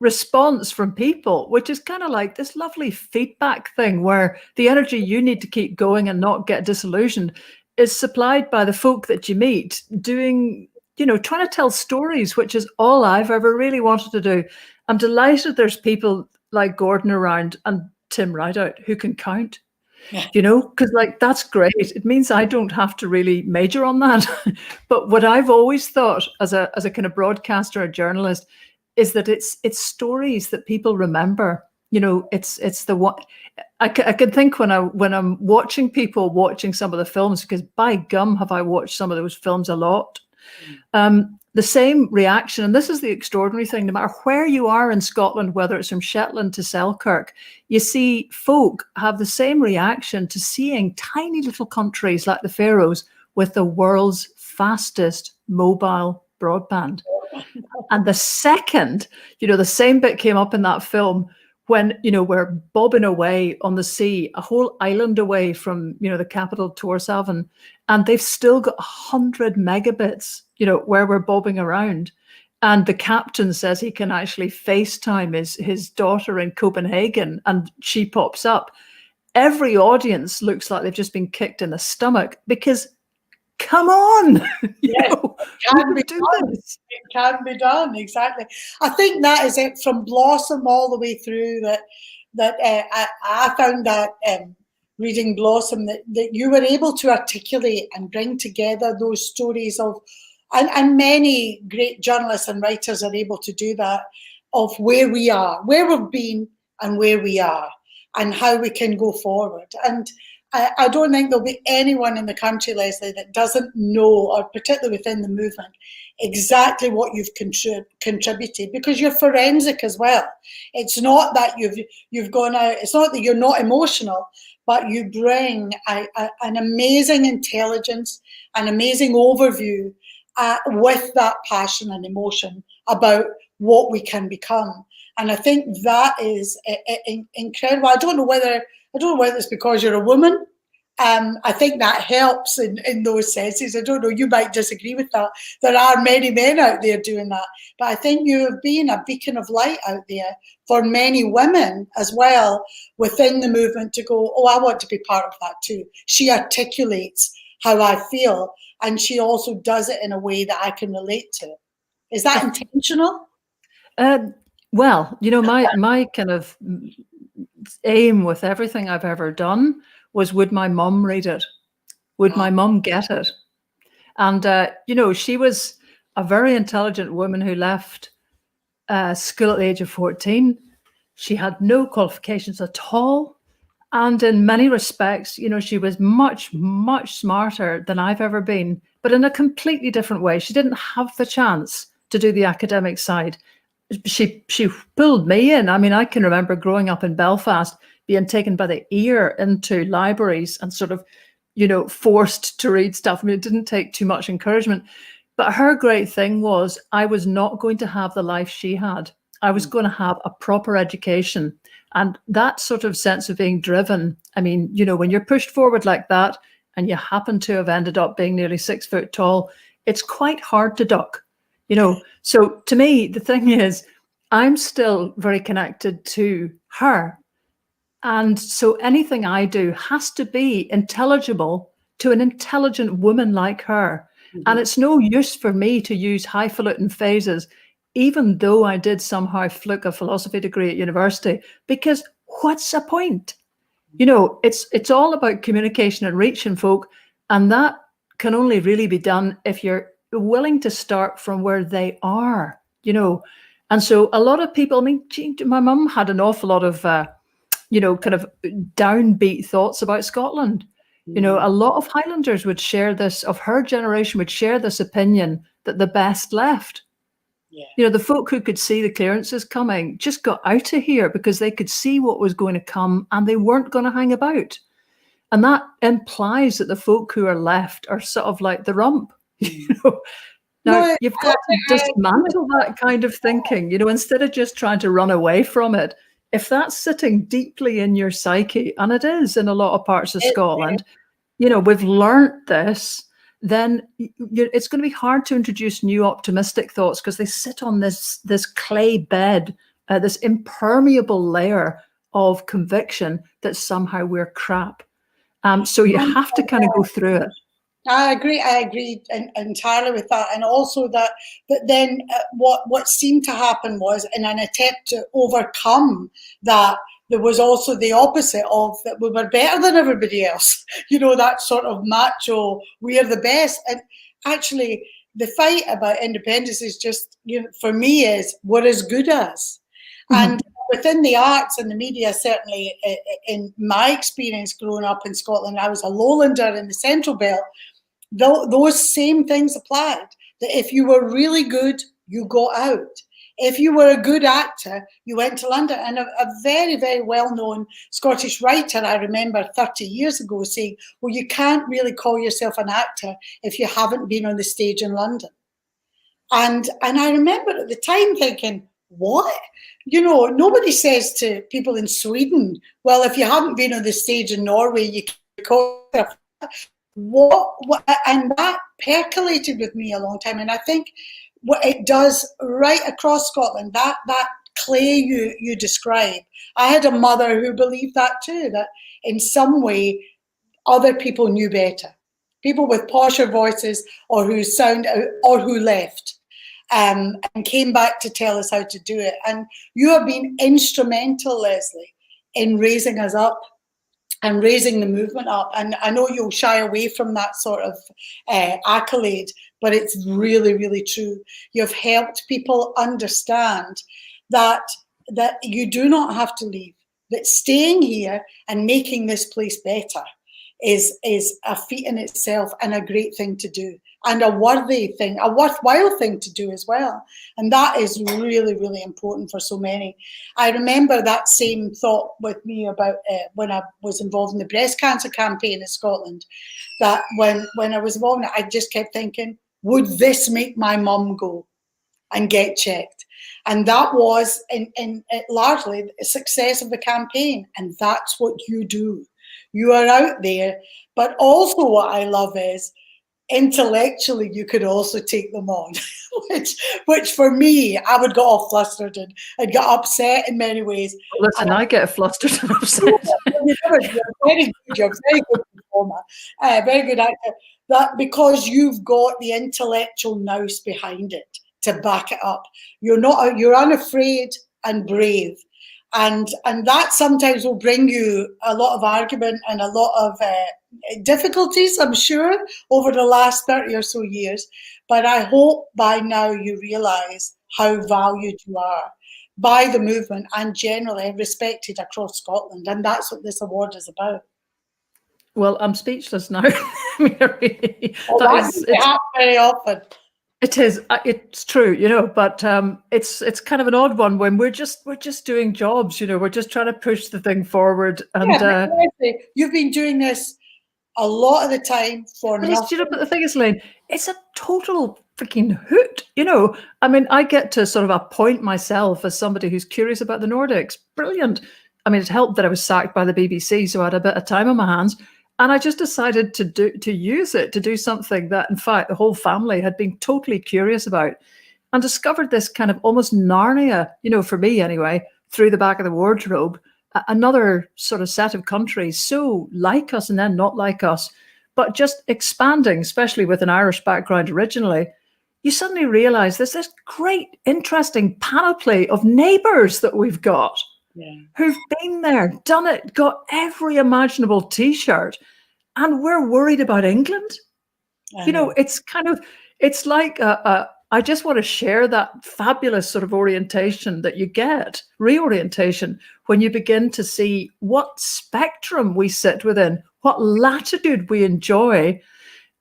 response from people, which is kind of like this lovely feedback thing where the energy you need to keep going and not get disillusioned is supplied by the folk that you meet doing, you know, trying to tell stories, which is all I've ever really wanted to do. I'm delighted there's people like Gordon around and Tim Rideout who can count. You know, because like that's great. It means I don't have to really major on that. But what I've always thought as a kind of broadcaster or journalist is that it's stories that people remember. You know, it's the one I can think when I'm watching people watching some of the films, because by gum have I watched some of those films a lot. The same reaction, and this is the extraordinary thing, no matter where you are in Scotland, whether it's from Shetland to Selkirk, you see folk have the same reaction to seeing tiny little countries like the Faroes with the world's fastest mobile broadband. And the second, you know, the same bit came up in that film when, you know, we're bobbing away on the sea, a whole island away from, you know, the capital, Tórshavn, and they've still got 100 megabits, you know, where we're bobbing around. And the captain says he can actually FaceTime his daughter in Copenhagen and she pops up. Every audience looks like they've just been kicked in the stomach because, come on, yes, it can be done. This. It can be done, exactly. I think that is it from Blossom all the way through. That I found that reading Blossom that you were able to articulate and bring together those stories of, and many great journalists and writers are able to do that, of where we are, where we've been, and where we are, and how we can go forward. And I don't think there'll be anyone in the country, Leslie, that doesn't know, or particularly within the movement, exactly what you've contributed, because you're forensic as well. It's not that you've gone out, it's not that you're not emotional, but you bring an amazing intelligence, an amazing overview with that passion and emotion about what we can become. And I think that is incredible. I don't know whether it's because you're a woman. I think that helps in those senses. I don't know, you might disagree with that. There are many men out there doing that. But I think you have been a beacon of light out there for many women as well within the movement to go, oh, I want to be part of that too. She articulates how I feel, and she also does it in a way that I can relate to. Is that intentional? Well, you know, my kind of aim with everything I've ever done was, would my mum read it? Would my mum get it? And, you know, she was a very intelligent woman who left school at the age of 14. She had no qualifications at all. And in many respects, you know, she was much, much smarter than I've ever been, but in a completely different way. She didn't have the chance to do the academic side. She pulled me in. I mean, I can remember growing up in Belfast, being taken by the ear into libraries and sort of, you know, forced to read stuff. I mean, it didn't take too much encouragement. But her great thing was, I was not going to have the life she had. I was going to have a proper education. And that sort of sense of being driven, I mean, you know, when you're pushed forward like that and you happen to have ended up being nearly 6 foot tall, it's quite hard to duck, you know. So to me, the thing is, I'm still very connected to her. And so anything I do has to be intelligible to an intelligent woman like her. Mm-hmm. And it's no use for me to use highfalutin phrases, even though I did somehow fluke a philosophy degree at university, because what's the point? You know, it's all about communication and reaching folk. And that can only really be done if you're willing to start from where they are, you know. And so a lot of people, I mean, gee, my mum had an awful lot of, you know, kind of downbeat thoughts about Scotland. You know, a lot of Highlanders would share this, of her generation would share this opinion that the best left. Yeah. You know, the folk who could see the clearances coming just got out of here because they could see what was going to come and they weren't going to hang about. And that implies that the folk who are left are sort of like the rump, you know. Now, you've got to dismantle that kind of thinking, you know, instead of just trying to run away from it. If that's sitting deeply in your psyche, and it is in a lot of parts of Scotland, you know, we've learnt this, then it's going to be hard to introduce new optimistic thoughts because they sit on this clay bed, this impermeable layer of conviction that somehow we're crap. So you have to kind of go through it. I agree entirely with that, and also that then what seemed to happen was, in an attempt to overcome that, there was also the opposite of that we were better than everybody else. You know, that sort of macho, we are the best. And actually, the fight about independence is just, you know, for me, is we're as good as. Mm-hmm. And within the arts and the media, certainly in my experience growing up in Scotland, I was a lowlander in the Central Belt. Those same things applied. That if you were really good, you got out. If you were a good actor, you went to London. And a very, very well-known Scottish writer, I remember 30 years ago, saying, well, you can't really call yourself an actor if you haven't been on the stage in London. And I remember at the time thinking, what? You know, nobody says to people in Sweden, well, if you haven't been on the stage in Norway, you can call yourself. What? And that percolated with me a long time. And I think what it does right across Scotland, that clay you describe, I had a mother who believed that too, that in some way other people knew better, people with posher voices or who left and came back to tell us how to do it. And you have been instrumental, Leslie, in raising us up and raising the movement up. And I know you'll shy away from that sort of accolade, but it's really, really true. You've helped people understand that you do not have to leave, that staying here and making this place better is a feat in itself and a great thing to do, and a worthy thing, a worthwhile thing to do as well. And that is really, really important for so many. I remember that same thought with me about when I was involved in the breast cancer campaign in Scotland, that when I was involved in it, I just kept thinking, would this make my mum go and get checked? And that was in largely the success of the campaign. And that's what you do. You are out there. But also what I love is, intellectually, you could also take them on, which for me, I would get all flustered and get upset in many ways. Listen, I get flustered and upset. You're very good performer, very good actor. That because you've got the intellectual nous behind it to back it up. You're unafraid and brave. And that sometimes will bring you a lot of argument and a lot of difficulties, I'm sure, over the last 30 or so years. But I hope by now you realise how valued you are by the movement and generally respected across Scotland. And that's what this award is about. Well, I'm speechless now. Really, Well, that doesn't happen very often. It is. It's true, you know. But it's kind of an odd one when we're just doing jobs. You know, we're just trying to push the thing forward. And you've been doing this a lot of the time for nothing. But the thing is, Lane, it's a total freaking hoot. You know, I mean, I get to sort of appoint myself as somebody who's curious about the Nordics. Brilliant. I mean, it helped that I was sacked by the BBC, so I had a bit of time on my hands. And I just decided to use it to do something that, in fact, the whole family had been totally curious about, and discovered this kind of almost Narnia, you know, for me anyway, through the back of the wardrobe, another sort of set of countries so like us and then not like us, but just expanding, especially with an Irish background originally. You suddenly realize there's this great, interesting panoply of neighbours that we've got. Yeah. Who've been there, done it, got every imaginable T-shirt, and we're worried about England. You know, it's like I just want to share that fabulous sort of orientation that you get, reorientation, when you begin to see what spectrum we sit within, what latitude we enjoy,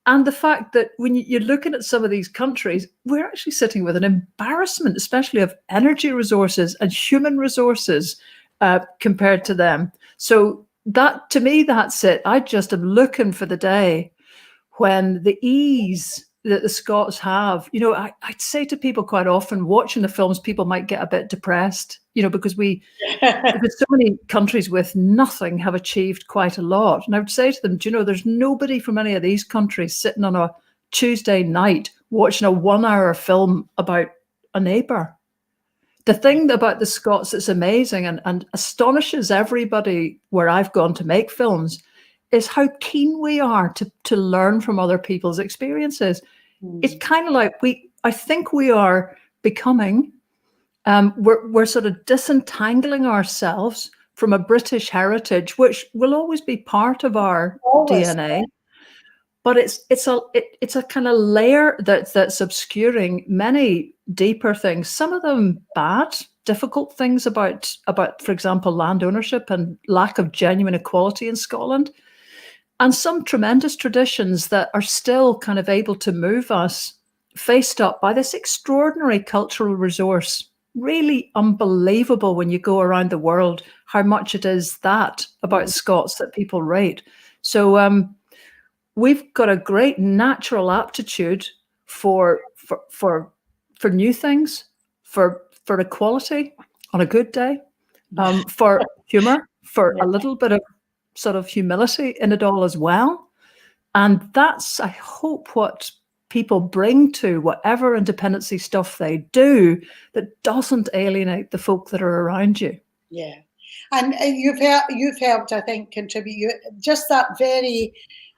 and the fact that when you're looking at some of these countries, we're actually sitting with an embarrassment, especially of energy resources and human resources compared to them. So that, to me, that's it. I just am looking for the day when the ease that the Scots have, you know, I'd say to people quite often, watching the films, people might get a bit depressed, you know, because because so many countries with nothing have achieved quite a lot. And I would say to them, do you know, there's nobody from any of these countries sitting on a Tuesday night watching a 1 hour film about a neighbour. The thing about the Scots that's amazing and astonishes everybody where I've gone to make films is how keen we are to learn from other people's experiences. It's kind of like I think we are becoming, we're sort of disentangling ourselves from a British heritage, which will always be part of our DNA. But it's a kind of layer that's obscuring many deeper things. Some of them bad, difficult things about, for example, land ownership and lack of genuine equality in Scotland. And some tremendous traditions that are still kind of able to move us, faced up by this extraordinary cultural resource. Really unbelievable when you go around the world, how much it is that about Scots that people rate. So we've got a great natural aptitude for new things, for equality on a good day, for humour, for a little bit of sort of humility in it all as well. And that's, I hope, what people bring to whatever independency stuff they do that doesn't alienate the folk that are around you. Yeah. And you've helped, I think, contribute just that very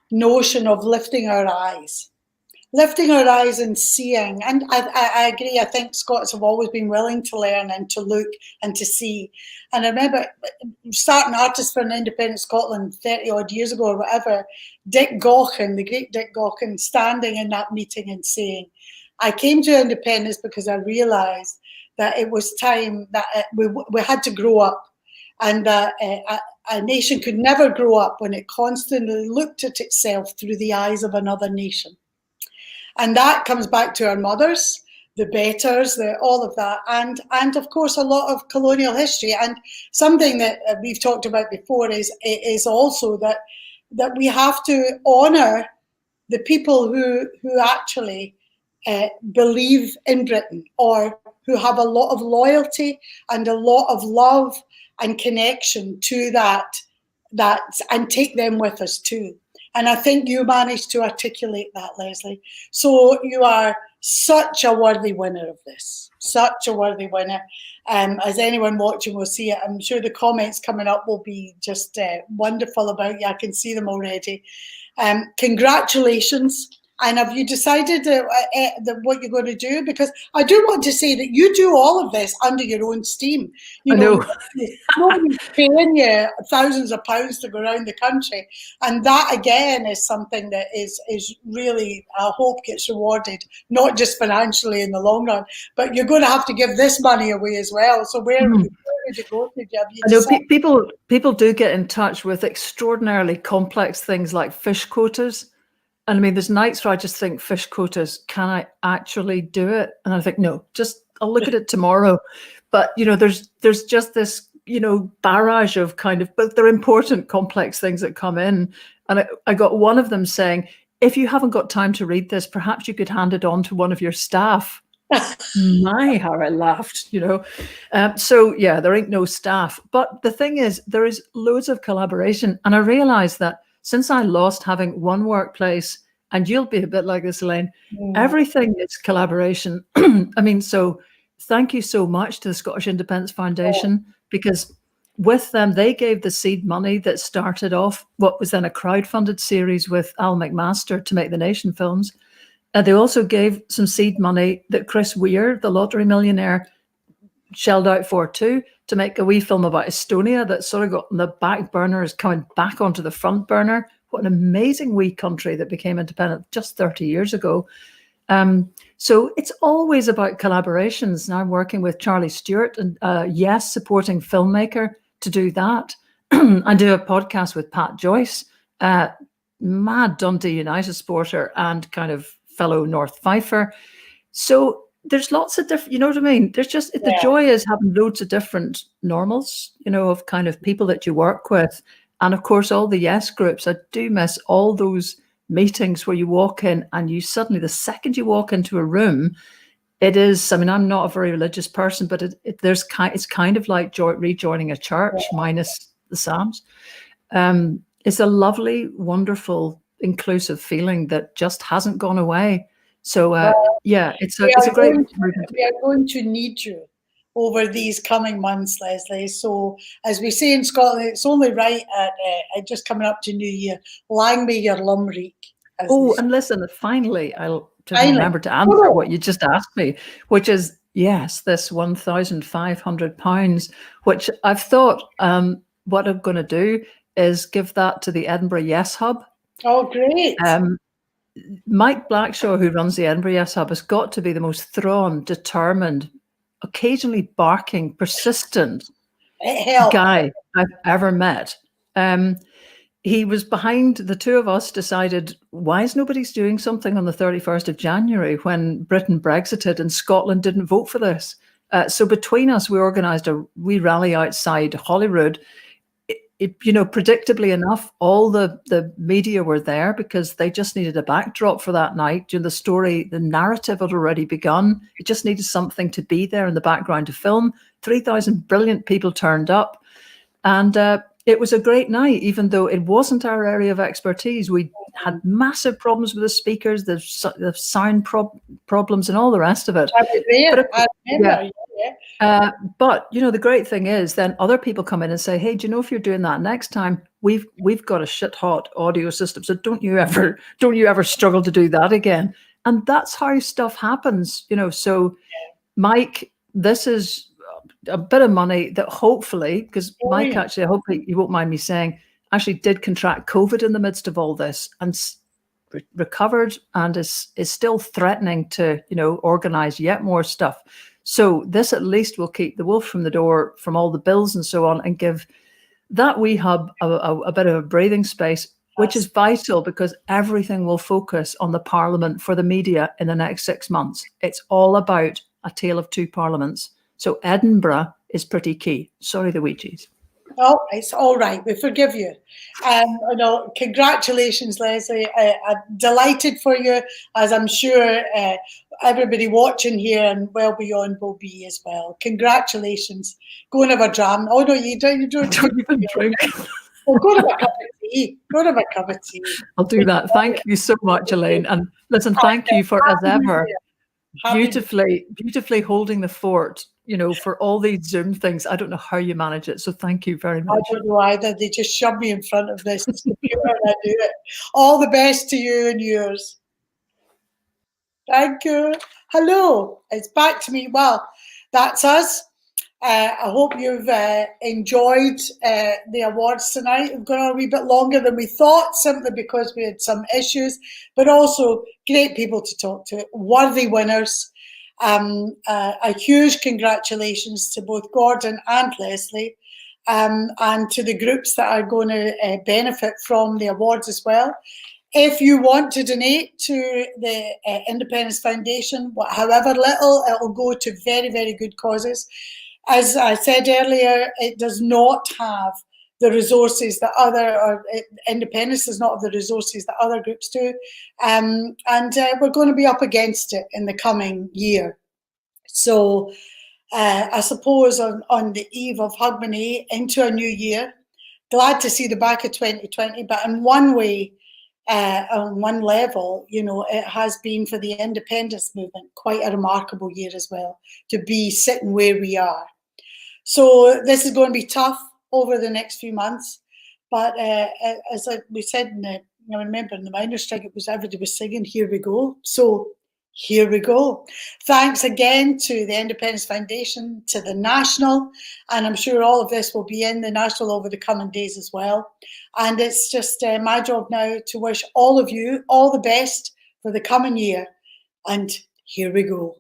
notion of lifting our eyes and seeing. And I agree. I think Scots have always been willing to learn and to look and to see. And I remember starting Artists for an Independent Scotland 30 odd years ago or whatever, Dick Gaughan, the great Dick Gaughan, standing in that meeting and saying, I came to independence because I realised that it was time that we had to grow up, and that a nation could never grow up when it constantly looked at itself through the eyes of another nation. And that comes back to our mothers, the betters, all of that, and of course a lot of colonial history. And something that we've talked about before is also that we have to honour the people who actually believe in Britain, or who have a lot of loyalty and a lot of love and connection to that, and take them with us too. And I think you managed to articulate that, Leslie. So you are such a worthy winner of this, such a worthy winner. As anyone watching will see it, I'm sure the comments coming up will be just wonderful about you. I can see them already. Congratulations And have you decided what you're going to do? Because I do want to say that you do all of this under your own steam. You I know. nobody's paying you thousands of pounds to go around the country, and that again is something that is really, I hope, gets rewarded, not just financially in the long run, but you're going to have to give this money away as well. So where would you go to? I know people do get in touch with extraordinarily complex things like fish quotas. And I mean, there's nights where I just think, fish quotas, can I actually do it? And I think, no, I'll look at it tomorrow. But, there's just this, barrage of but they're important, complex things that come in. And I got one of them saying, if you haven't got time to read this, perhaps you could hand it on to one of your staff. My, how I laughed, So yeah, there ain't no staff. But the thing is, there is loads of collaboration. And I realized that since I lost having one workplace, and you'll be a bit like this, Elaine, everything is collaboration. I mean, so thank you so much to the Scottish Independence Foundation, because with them, they gave the seed money that started off what was then a crowdfunded series with Al McMaster to make the Nation films. They also gave some seed money that Chris Weir, the lottery millionaire, shelled out for too, to make a wee film about Estonia that sort of got on the back burner, is coming back onto the front burner. What an amazing wee country that became independent just 30 years ago. So it's always about collaborations. Now I'm working with Charlie Stewart and supporting filmmaker to do that. I do a podcast with Pat Joyce, mad Dundee United supporter and kind of fellow North Fifer. So there's lots of different, you know what I mean? There's just, the joy is having loads of different normals, of kind of people that you work with. And of course, all the yes groups. I do miss all those meetings where you walk in and you suddenly, the second you walk into a room, it is, I mean, I'm not a very religious person, but it's kind of like rejoining a church minus the Psalms. It's a lovely, wonderful, inclusive feeling that just hasn't gone away. So it's a great. We are going to need you over these coming months, Leslie. So as we say in Scotland, it's only right at just coming up to New Year. Lang me your lumreek. And listen, finally, I'll remember to answer what you just asked me, which is yes, this £1,500, which I've thought what I'm going to do is give that to the Edinburgh Yes Hub. Oh, great. Mike Blackshaw, who runs the Edinburgh Yes Hub, has got to be the most thrawn, determined, occasionally barking, persistent guy I've ever met. He was behind, the two of us decided, why is nobody's doing something on the 31st of January when Britain Brexited and Scotland didn't vote for this? So between us, we organised a wee rally outside Holyrood. Predictably enough, all the media were there because they just needed a backdrop for that night. The story, the narrative had already begun. It just needed something to be there in the background to film. 3,000 brilliant people turned up. And it was a great night, even though it wasn't our area of expertise. We had massive problems with the speakers, the sound problems and all the rest of it. I was there. I remember. But the great thing is then other people come in and say, hey, do you know, if you're doing that next time, we've got a shit hot audio system, so don't you ever struggle to do that again. And that's how stuff happens, so Mike, this is a bit of money that hopefully, because Mike actually, I hope you won't mind me saying, actually did contract COVID in the midst of all this and recovered and is still threatening to organize yet more stuff. So this at least will keep the wolf from the door from all the bills and so on, and give that wee hub a bit of a breathing space, which is vital because everything will focus on the Parliament for the media in the next 6 months. It's all about a tale of two parliaments. So Edinburgh is pretty key. Sorry, the Ouija's. Oh, it's all right. We forgive you. Congratulations, Leslie. I'm delighted for you, as I'm sure everybody watching here and well beyond will be as well. Congratulations. Go and have a dram. Oh, no, you don't even drink. Well, go and have a cup of tea. Go and have a cup of tea. I'll do that. Thank you so much, Elaine. And listen, thank you for, as ever, beautifully holding the fort, for all these Zoom things. I don't know how you manage it. So thank you very much. I don't know either. They just shove me in front of this computer and I do it. All the best to you and yours. Thank you. Hello, it's back to me. Well, that's us. I hope you've enjoyed the awards tonight. We've gone a wee bit longer than we thought, simply because we had some issues, but also great people to talk to, worthy winners. A huge congratulations to both Gordon and Leslie, and to the groups that are going to benefit from the awards as well. If you want to donate to the Independence Foundation, however little, it will go to very, very good causes. As I said earlier, it does not have the resources that Independence does not have the resources that other groups do. And we're going to be up against it in the coming year. So I suppose on the eve of Hogmanay into a new year, glad to see the back of 2020, but in one way, on one level, you know, it has been for the independence movement quite a remarkable year as well, to be sitting where we are. So this is going to be tough over the next few months, but as we said in the, I remember in the miners' strike, it was everybody was singing, "Here we go." So here we go. Thanks again to the Independence Foundation, to the National, and I'm sure all of this will be in the National over the coming days as well. And it's just my job now to wish all of you all the best for the coming year. And here we go.